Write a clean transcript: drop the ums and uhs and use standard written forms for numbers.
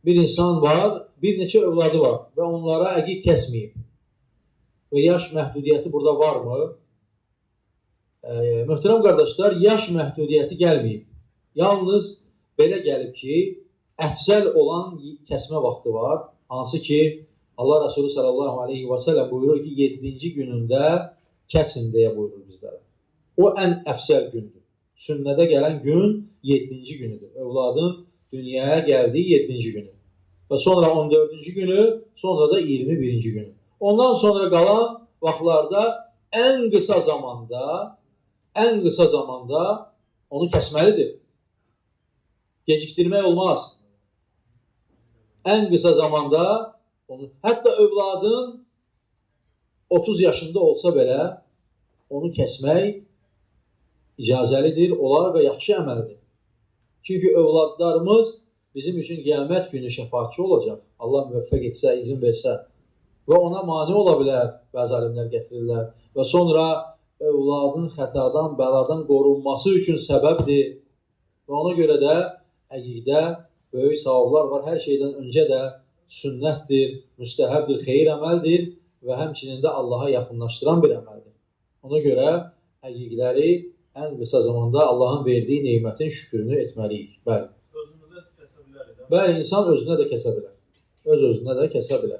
bir insan var, bir neçə övladı var və onlara əqiq kəsməyib. Və yaş məhdudiyyəti burada varmı? Möhtərəm qardaşlar, yaş məhdudiyyəti gəlməyib. Yalnız belə gəlib ki, əfzəl olan kəsmə vaxtı var. Hansı ki, Allah Resulü sallallahu aleyhi və səlləm buyurur ki, 7-ci günündə kəsin deyə buyurur bizlərə. O ən əfzəl gündür. Sünnədə gələn gün 7-ci günüdür. Övladın dünyaya gəldiyi 7-ci günü. Və sonra 14-cü günü, sonra da 21-ci günü. Ondan sonra qalan vaxtlarda ən qısa zamanda onu kəsməlidir. Gecikdirmək olmaz. Ən qısa zamanda onu, hətta övladın 30 yaşında olsa belə onu kəsmək icazəlidir, olar və yaxşı əməldir. Çünki övladlarımız bizim üçün qiyamət günü şəfaatçı olacaq. Allah müvəffəq etsə, izin versə və ona mane ola bilər, bəzi alimlər gətirirlər. Və sonra övladın xətadan, bəladan qorunması üçün səbəbdir. Və ona görə də əqiqdə böyük savablar var. Hər şeydən öncə də sünnətdir, müstəhəbdir, xeyir əməldir və həmçinin də Allaha yaxınlaşdıran bir əməldir. Ona görə əqiqləri ən qısa zamanda Allahın verdiyi neymətin şükrünü etməliyik. Bəli. Özümüzə kəsə bilərik. Bəli, insan özünə də kəsə bilər. Öz-özünə də kəsə bilər.